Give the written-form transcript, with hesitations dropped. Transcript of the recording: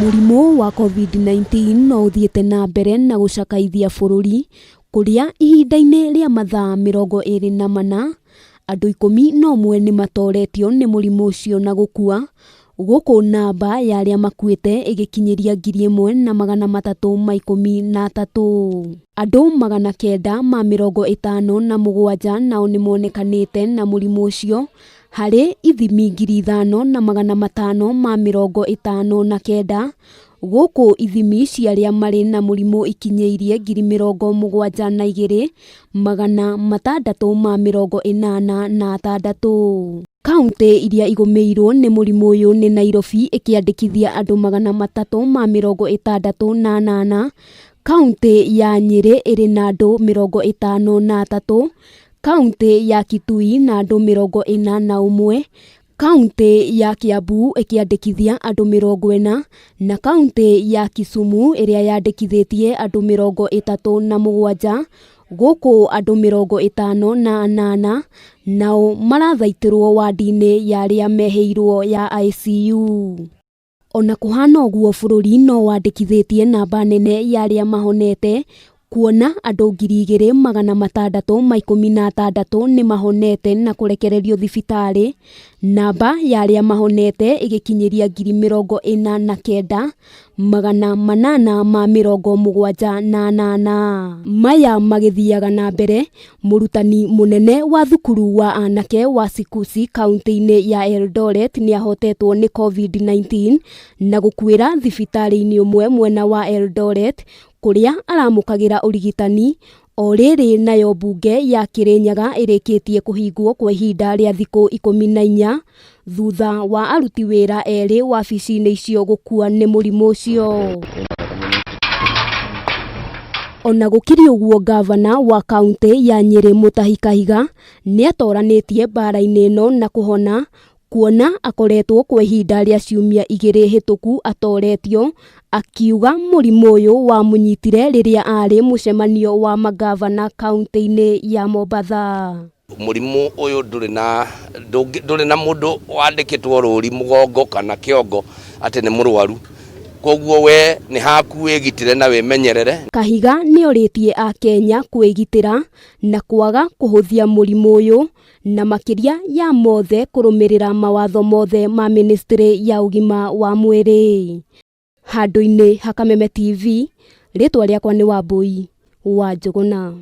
Mũrimũ wa COVID-19 no ũthiĩte na mbere na gũcakaithia bũrũri, kũrĩa ihinda-inĩ rĩa mathaa 24 andũ 11 nĩ matoretio nĩ mũrimũ ũcio na gũkua, gũkũ namba ya arĩa makuĩte ĩgĩkinyĩria 1,313. Andũ 957 nao nĩ monekanĩte na mũrimũ ũcio harĩ ithimi 5,559, gũkũ ithimi cia arĩa marĩ na mũrimũ ikinyĩirie 72,686. Kauntĩ iria igũmĩirwo nĩ mũrimũ ũyũ nĩ Nairobi ĩkĩandĩkithia andũ 368, kauntĩ ya Nyeri ĩrĩ na andũ 53, kauntĩ ya Kitui na andũ 41, kauntĩ ya Kiambu ĩkĩandĩkithia andũ 40 na kauntĩ ya Kisumu ĩrĩa yandĩkithĩtie andũ 37, gũkũ andũ 58 nao marathaitĩrwo wadi-inĩ ya arĩa mehĩirwo ya ICU. Ona kũhana ũguo, bũrũri no wandĩkithĩtie namba nene ya arĩa mahonete, kuona andũ 2,616 nĩ mahonete na kũrekererio thibitarĩ, namba ya arĩa mahonete ĩgĩkinyĩria 49,878. Maya magĩthiaga na mbere, mũrutani mũnene wa thukuru wa anake wa Sikusi kauntĩ-inĩ ya Eldoret nĩ ahotetwo nĩ COVID-19 na gũkuĩra thibitarĩ-inĩ ũmwe mwena wa Eldoret, kũrĩa aramũkagĩra ũrigitani, o rĩrĩ nayo mbunge ya Kĩrĩnyaga ĩrĩkĩtie kũhingwo kwa ihinda rĩa thikũ 14 thutha wa aruti wĩra erĩ wabici-inĩ icio gũkua nĩ mũrimũ ũcio. Ona gũkĩrĩ ũguo, gavana wa kauntĩ ya Nyeri Mutahi Kahiga nĩ atoranĩtie mbara-inĩ ĩno na kũhona, kuona akoretwo kwa ihinda rĩa ciumia 2 hĩtũku atoretio, akiuga mũrimũ ũyũ wamũnyitire rĩrĩa arĩ mũcemanio wa magavana kauntĩ-inĩ ya Mombasa. Mũrimũ ũyũ ndũrĩ na mũndũ wandĩkĩtwo rũri mũgongo kana kĩongo atĩ nĩ mũrwaru, koguo we nĩ haku wĩgitĩre na wĩmenyerere. Kahiga nĩ orĩtie Akenya kwĩgitĩra na kwaga kũhũthia mũrimũ ũyũ, na makĩria ya mothe kũrũmĩrĩra mawatho mothe ma ministry ya ũgima wa mwĩrĩ. Handũ-inĩ ha Kameme TV, rĩtwa rĩakwa nĩ Wambui wa Njũgũna.